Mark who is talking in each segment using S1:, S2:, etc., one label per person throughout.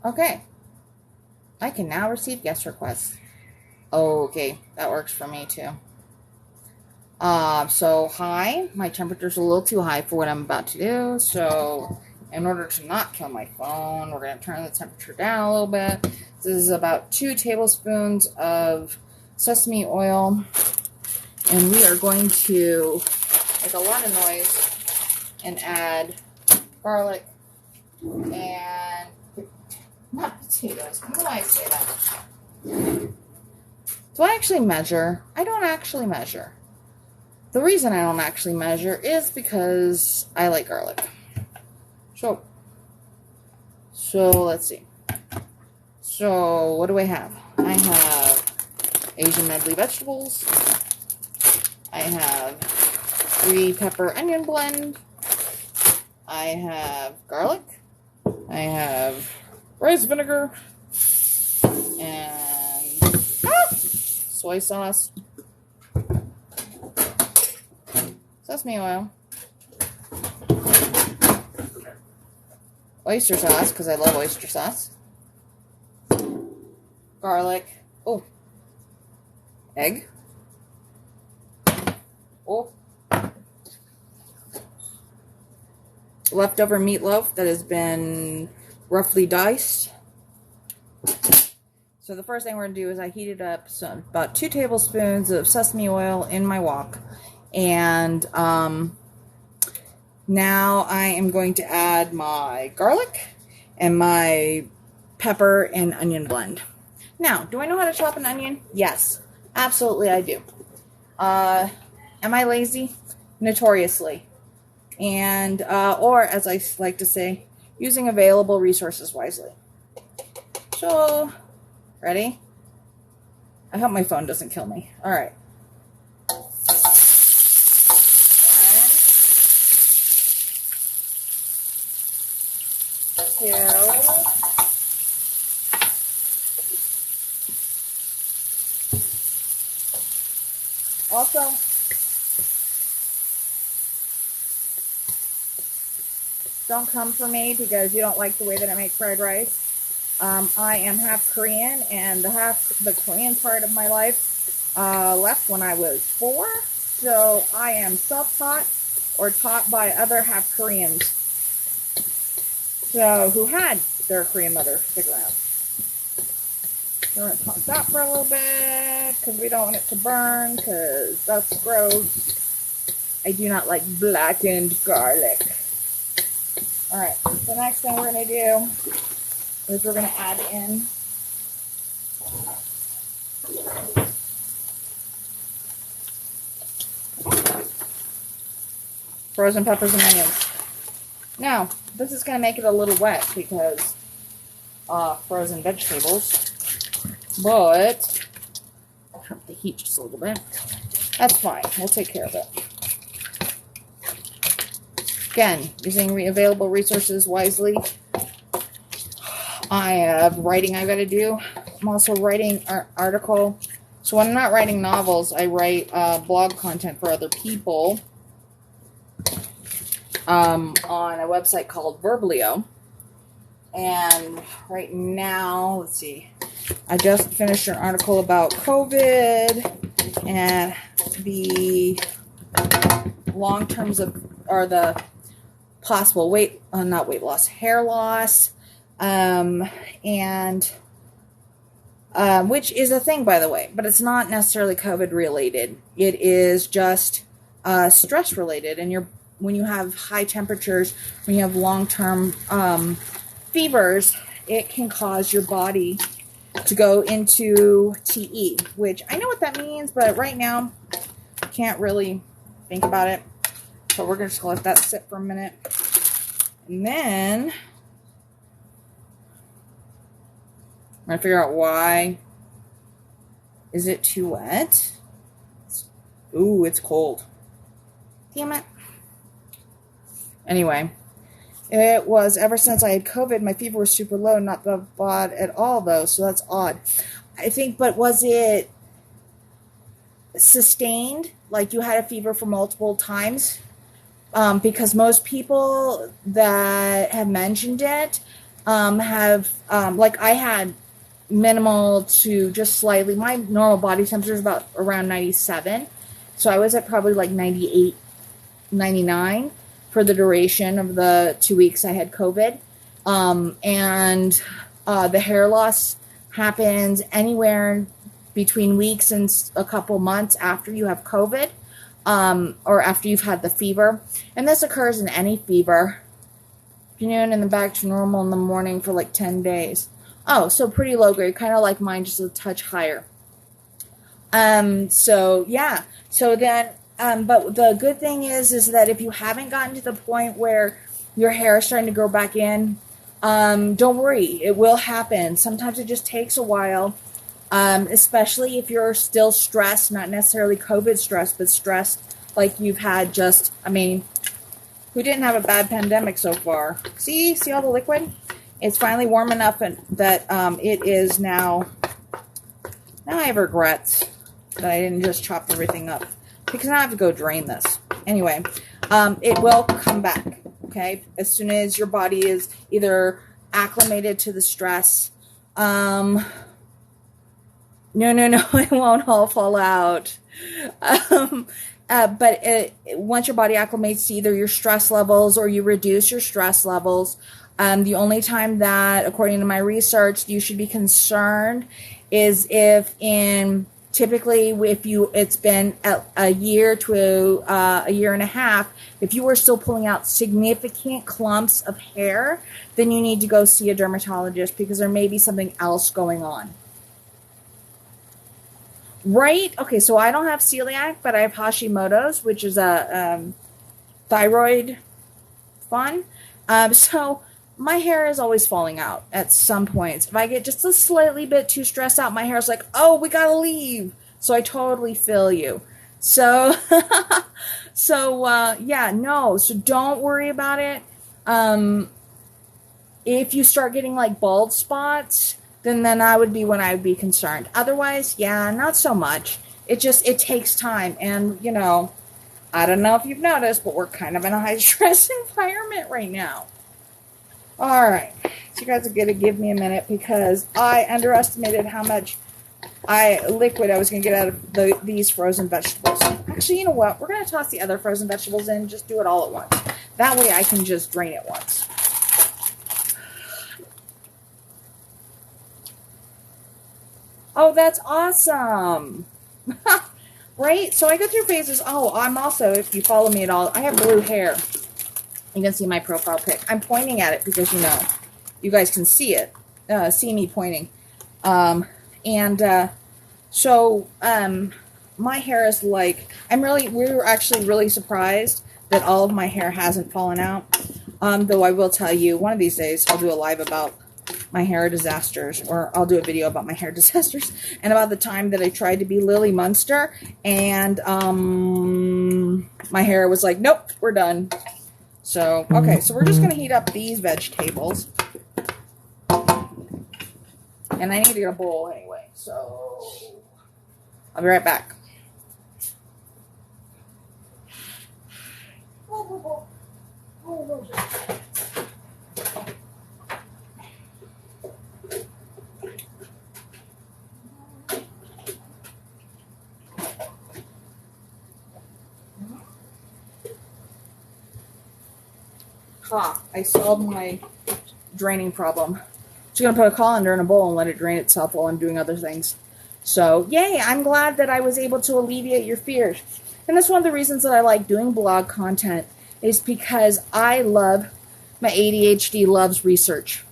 S1: Okay. I can now receive guest requests. Okay, that works for me too. So hi, my temperature's a little too high for what I'm about to do, so in order to not kill my phone, we're going to turn the temperature down a little bit. This is about 2 tablespoons of sesame oil, and we are going to make a lot of noise and add garlic and not potatoes. How do I say that? Do I actually measure? I don't actually measure. The reason I don't actually measure is because I like garlic. So let's see. So what do I have? I have Asian medley vegetables. I have 3 pepper onion blend. I have garlic. I have rice vinegar and soy sauce, sesame oil, oyster sauce, because I love oyster sauce, garlic, egg, leftover meatloaf that has been roughly diced. So the first thing we're going to do is I heated up about 2 tablespoons of sesame oil in my wok. And now I am going to add my garlic and my pepper and onion blend. Now, do I know how to chop an onion? Yes, absolutely I do. Am I lazy? Notoriously. And, or as I like to say, using available resources wisely. So, ready? I hope my phone doesn't kill me. All right. 1, 2. Also, don't come for me because you don't like the way that I make fried rice. I am half Korean, and the Korean part of my life left when I was 4. So I am self-taught or taught by other half Koreans, so who had their Korean mother stick around. So we're going to toss that for a little bit because we don't want it to burn because that's gross. I do not like blackened garlic. Alright, the next thing we're going to do is we're going to add in frozen peppers and onions. Now, this is going to make it a little wet because frozen vegetables, but I'll turn up the heat just a little bit. That's fine. We'll take care of it. Again, using available resources wisely. I have writing I've got to do. I'm also writing an article. So when I'm not writing novels, I write blog content for other people on a website called Verblio. And right now, let's see, I just finished an article about COVID and the long terms of, or the possible hair loss, and which is a thing, by the way, but it's not necessarily COVID related. It is just stress related, and when you have high temperatures, when you have long-term fevers, it can cause your body to go into TE, which I know what that means, but right now I can't really think about it. So we're just going to let that sit for a minute. And then I'm going to figure out why is it too wet. Ooh, it's cold. Damn it. Anyway, it was ever since I had COVID, my fever was super low, not the bod at all, though, so that's odd. I think, but was it sustained? Like you had a fever for multiple times? Because most people that have mentioned it have, like I had minimal to just slightly, my normal body temperature is about around 97. So I was at probably like 98, 99 for the duration of the 2 weeks I had COVID. And the hair loss happens anywhere between weeks and a couple months after you have COVID, or after you've had the fever. And this occurs in any fever. Afternoon and then back to normal in the morning for like 10 days. Oh, so pretty low grade, kind of like mine, just a touch higher. So yeah. So then, but the good thing is that if you haven't gotten to the point where your hair is starting to grow back in, don't worry, it will happen. Sometimes it just takes a while, especially if you're still stressed, not necessarily COVID stressed, but stressed like you've had just, I mean, who didn't have a bad pandemic so far? See all the liquid? It's finally warm enough that it is now I have regrets that I didn't just chop everything up, because now I have to go drain this. Anyway, it will come back, okay? As soon as your body is either acclimated to the stress. No, it won't all fall out. But once your body acclimates to either your stress levels or you reduce your stress levels, the only time that, according to my research, you should be concerned is if typically if it's been a year to a year and a half, if you are still pulling out significant clumps of hair, then you need to go see a dermatologist, because there may be something else going on. Right? Okay, so I don't have celiac, but I have Hashimoto's, which is a thyroid fun. So my hair is always falling out at some points. If I get just a slightly bit too stressed out, my hair is like, oh, we gotta leave. So I totally feel you. So, yeah, no. So don't worry about it. If you start getting like bald spots, then I would be when I would be concerned. Otherwise, yeah, not so much. It takes time. And, you know, I don't know if you've noticed, but we're kind of in a high stress environment right now. All right. So you guys are going to give me a minute, because I underestimated how much liquid I was going to get out of these frozen vegetables. Actually, you know what? We're going to toss the other frozen vegetables in. Just do it all at once. That way I can just drain it once. Oh, that's awesome. Right? So I go through phases. Oh, I'm also, if you follow me at all, I have blue hair. You can see my profile pic. I'm pointing at it because, you know, you guys can see it. See me pointing. So my hair is like, we're actually really surprised that all of my hair hasn't fallen out. Though I will tell you, one of these days I'll do a live about my hair disasters, or I'll do a video about my hair disasters, and about the time that I tried to be Lily Munster, and my hair was like, nope, we're done. So, okay, so we're just going to heat up these vegetables. And I need to get a bowl anyway, so I'll be right back. I solved my draining problem. Just going to put a colander in a bowl and let it drain itself while I'm doing other things. So, yay, I'm glad that I was able to alleviate your fears. And that's one of the reasons that I like doing blog content, is because my ADHD loves research.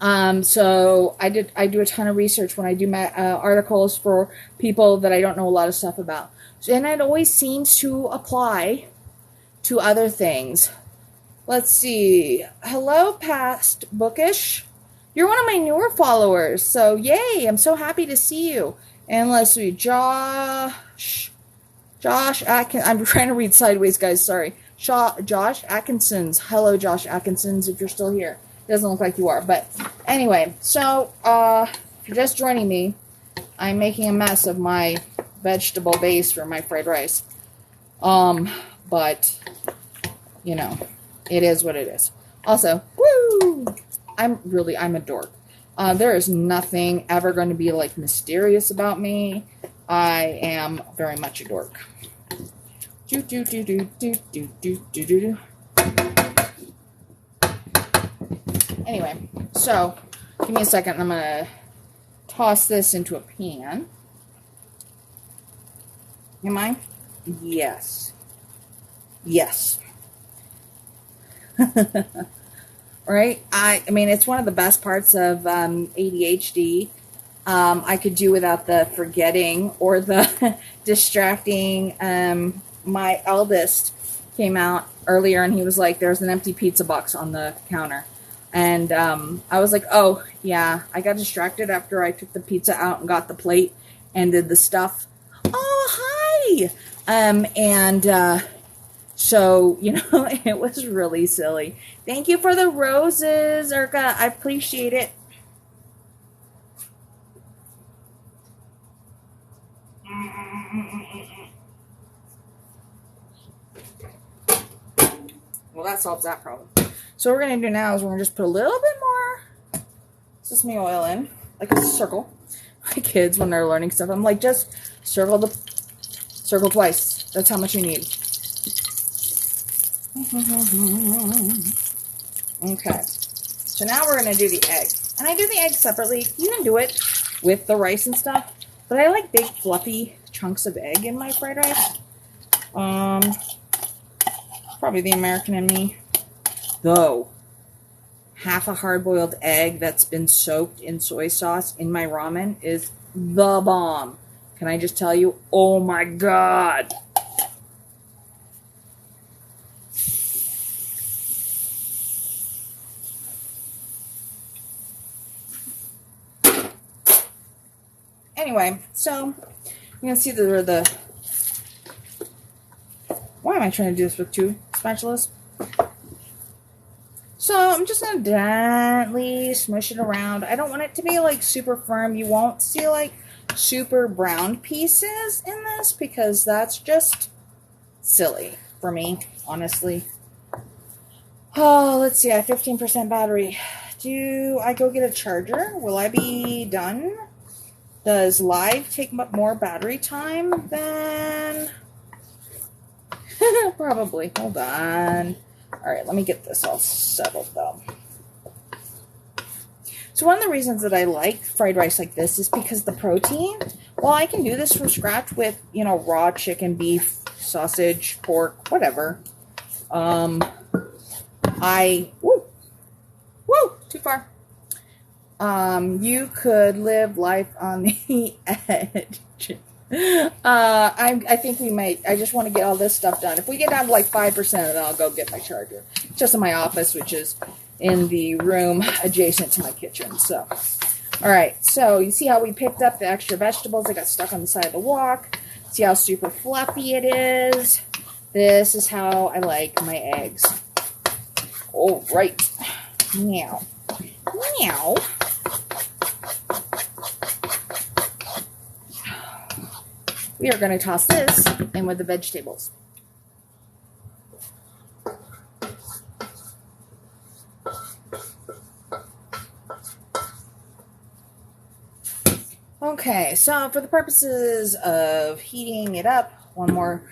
S1: So I do a ton of research when I do my articles for people that I don't know a lot of stuff about. And it always seems to apply to other things. Let's see. Hello, Past Bookish. You're one of my newer followers, so yay! I'm so happy to see you. And let's see, Josh Atkins. I'm trying to read sideways, guys. Sorry, Josh Atkinson's. Hello, Josh Atkinson's. If you're still here, it doesn't look like you are, but anyway. So, if you're just joining me, I'm making a mess of my vegetable base for my fried rice. But you know. It is what it is. Also, woo! I'm a dork. There is nothing ever going to be like mysterious about me. I am very much a dork. Do do do do do do do do do. Anyway, so give me a second. I'm gonna toss this into a pan. Am I? Yes. Yes. Right? I mean, it's one of the best parts of ADHD. I could do without the forgetting or the distracting. My eldest came out earlier and he was like, there's an empty pizza box on the counter. And I was like, oh, yeah, I got distracted after I took the pizza out and got the plate and did the stuff. Oh, hi! So, you know, it was really silly. Thank you for the roses, Urka. I appreciate it. Well, that solves that problem. So what we're going to do now is we're going to just put a little bit more sesame oil in, like a circle. My kids, when they're learning stuff, I'm like, just circle twice. That's how much you need. Okay. So now we're going to do the egg. And I do the egg separately. You can do it with the rice and stuff. But I like big, fluffy chunks of egg in my fried rice. Probably the American in me. Though, half a hard-boiled egg that's been soaked in soy sauce in my ramen is the bomb. Can I just tell you? Oh my God. Anyway, so you can see the why am I trying to do this with two spatulas? So I'm just going to gently smush it around. I don't want it to be like super firm. You won't see like super brown pieces in this because that's just silly for me, honestly. Oh, let's see. I have 15% battery. Do I go get a charger? Will I be done? Does live take more battery time than... Probably. Hold on. Alright, let me get this all settled though. So one of the reasons that I like fried rice like this is because the protein, well, I can do this from scratch with, you know, raw chicken, beef, sausage, pork, whatever. Woo, too far. You could live life on the edge. I think we might. I just want to get all this stuff done. If we get down to like 5%, then I'll go get my charger. Just in my office, which is in the room adjacent to my kitchen. So, all right. So you see how we picked up the extra vegetables that got stuck on the side of the wok. See how super fluffy it is. This is how I like my eggs. All right. Meow. Meow. We are going to toss this in with the vegetables. Okay, so for the purposes of heating it up, one more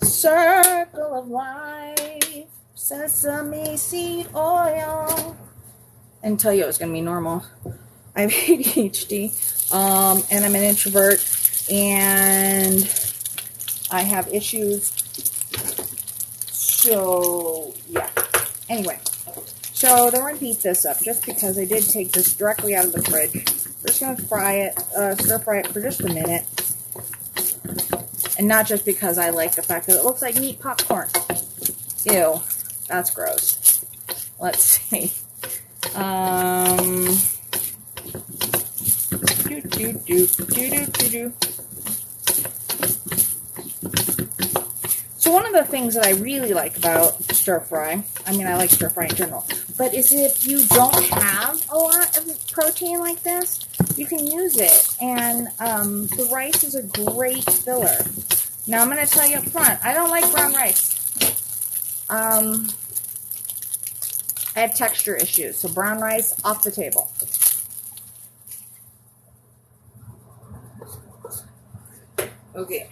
S1: circle of life, sesame seed oil. I didn't tell you it was going to be normal. I have ADHD, and I'm an introvert. And I have issues. So, yeah. Anyway. So, then we're going to heat this up. Just because I did take this directly out of the fridge. We're just going to fry it, stir fry it for just a minute. And not just because I like the fact that it looks like meat popcorn. Ew. That's gross. Let's see. So one of the things that I really like about stir fry, I mean, I like stir fry in general, but is if you don't have a lot of protein like this, you can use it. And the rice is a great filler. Now, I'm going to tell you up front, I don't like brown rice. I have texture issues, so brown rice off the table. Okay,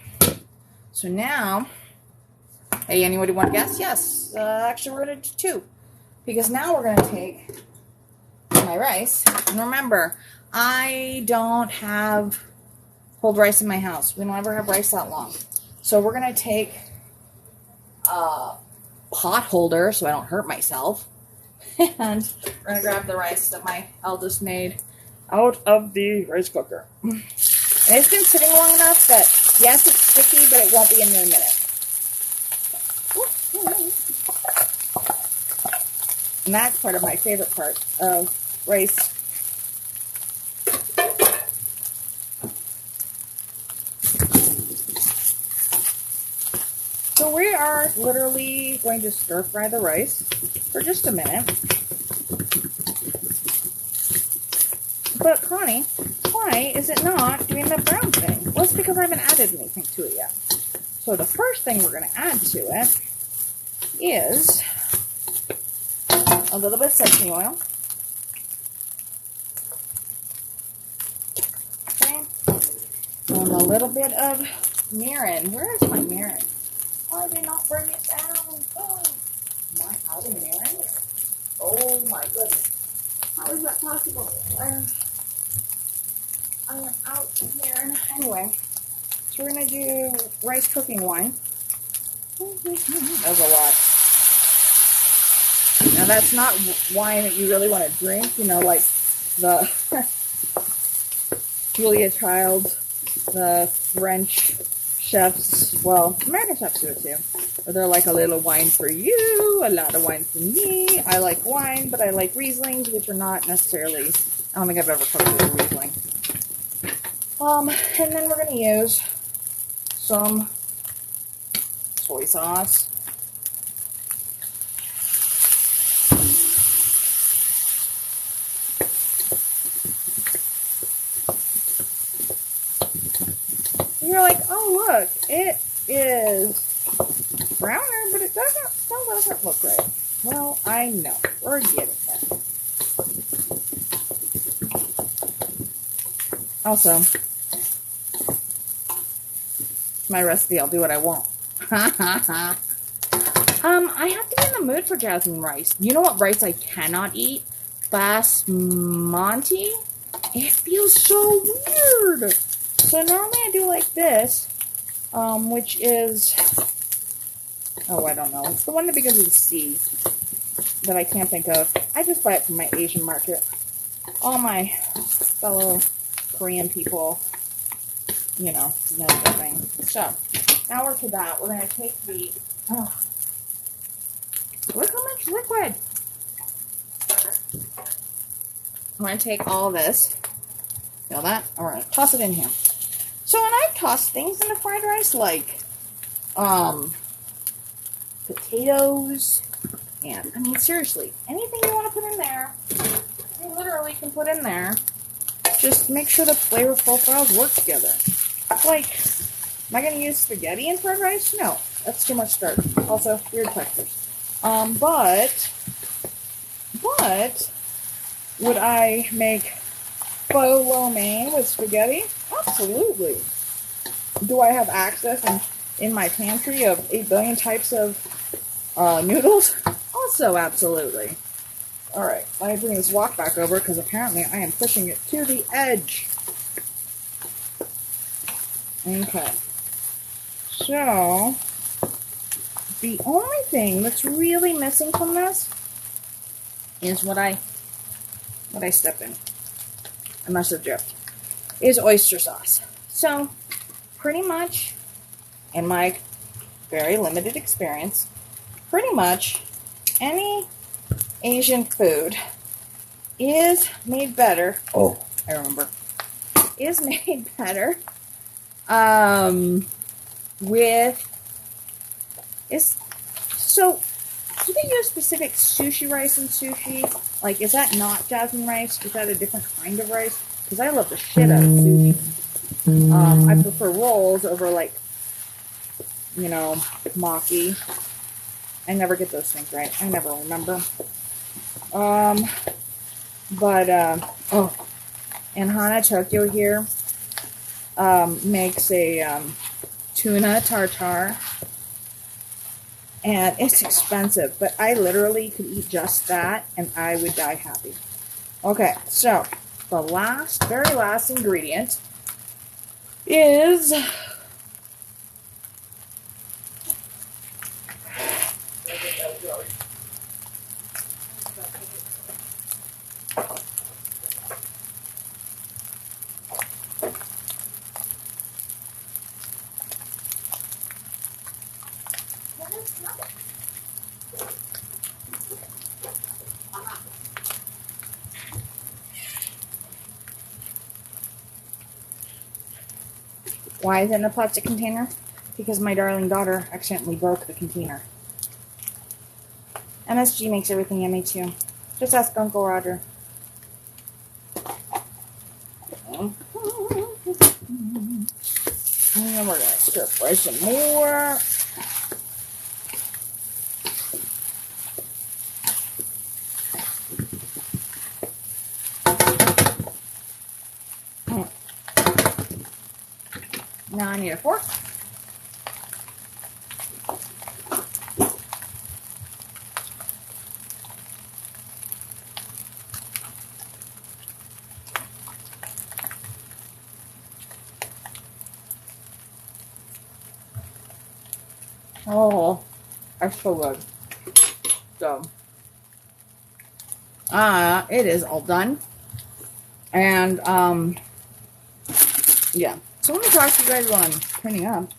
S1: so now, hey, anybody want to guess? Yes, actually we're going to do 2. Because now we're going to take my rice, and remember, I don't have cold rice in my house. We don't ever have rice that long. So we're going to take a pot holder so I don't hurt myself, and we're going to grab the rice that my eldest made out of the rice cooker. And it's been sitting long enough that, yes, it's sticky, but it won't be in there in a minute. And that's part of my favorite part of rice. So we are literally going to stir fry the rice for just a minute. But Connie, why is it not doing the brown thing? Well, it's because I haven't added anything to it yet. So the first thing we're going to add to it is a little bit of sesame oil. Okay. And a little bit of mirin. Where is my mirin? Why did they not bring it down? Oh, am I out of mirin? Oh my goodness. How is that possible? I went out of mirin. Anyway, so we're going to do rice cooking wine. That was a lot. Now that's not wine that you really want to drink, you know, like the Julia Childs, the French chefs, well, American chefs do it too. But they're like a little wine for you, a lot of wine for me. I like wine, but I like Rieslings, which are not necessarily, I don't think I've ever cooked with a Riesling. And then we're going to use some soy sauce. And you're like, oh look, it is browner, but it still doesn't look right. Well, I know. We're getting there. Also, my recipe, I'll do what I want. I have to be in the mood for jasmine rice. You know what rice I cannot eat? Basmati. It feels so weird. So normally I do like this, which is, oh, I don't know. It's the one that begins with a C that I can't think of. I just buy it from my Asian market. All my fellow Korean people, you know the thing. So, now we're to that. We're going to take the, look how much liquid. I'm going to take all this, feel that? And we're going to toss it in here. So when I toss things into fried rice, like, potatoes, and, I mean, seriously, anything you want to put in there, you literally can put in there. Just make sure the flavor profiles work together. Like, am I going to use spaghetti in fried rice? No, that's too much starch. Also, weird textures. But, would I make faux lo mein with spaghetti? Absolutely. Do I have access in my pantry of 8 billion types of noodles? Also, absolutely. Alright, let me bring this wok back over because apparently I am pushing it to the edge. Okay. So, the only thing that's really missing from this is what I step in. I must have dripped. Is oyster sauce. So, pretty much, in my very limited experience, pretty much any Asian food is made better. Oh, I remember. Is made better so do they use specific sushi rice in sushi? Like, is that not jasmine rice? Is that a different kind of rice? Because I love the shit out of sushi. I prefer rolls over, like, you know, maki. I never get those things right. I never remember. Oh, and Hana Tokyo here makes a tuna tartare, and it's expensive, but I literally could eat just that and I would die happy. Okay, so the very last ingredient is why is it in a plastic container? Because my darling daughter accidentally broke the container. MSG makes everything yummy too. Just ask Uncle Roger. And then we're going to stir fry some more. Now I need a fork. Oh, that's so good. So, it is all done. And, yeah. So let me talk to you guys while I'm cleaning up.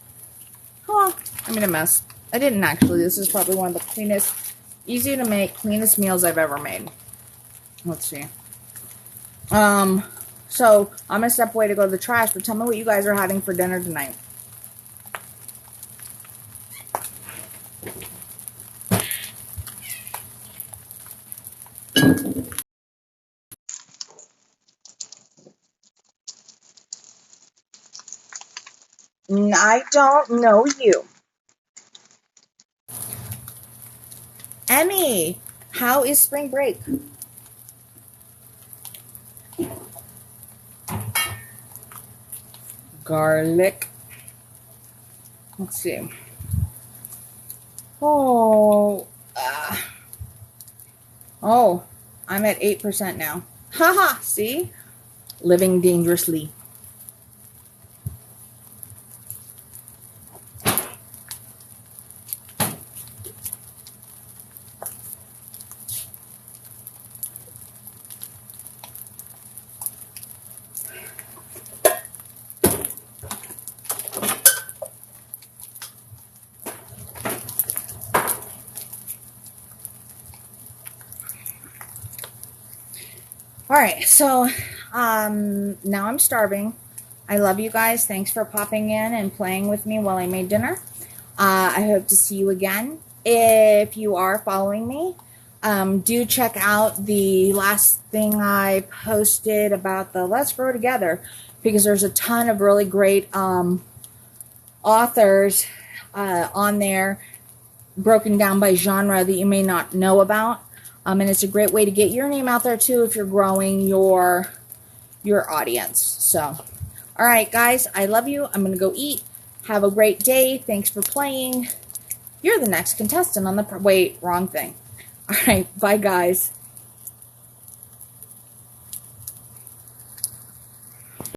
S1: I made a mess. I didn't actually. This is probably one of the cleanest, easy to make, cleanest meals I've ever made. Let's see. So I'm gonna step away to go to the trash, but tell me what you guys are having for dinner tonight. I don't know you. Emmy, how is spring break? Garlic. Let's see. Oh, I'm at 8% now. Haha, see? Living dangerously. All right, so now I'm starving. I love you guys. Thanks for popping in and playing with me while I made dinner. I hope to see you again. If you are following me, do check out the last thing I posted about the Let's Grow Together, because there's a ton of really great authors on there, broken down by genre that you may not know about. And it's a great way to get your name out there too if you're growing your audience. So, all right, guys, I love you. I'm going to go eat. Have a great day. Thanks for playing. You're the next contestant on the... Wait, wrong thing. All right, bye, guys.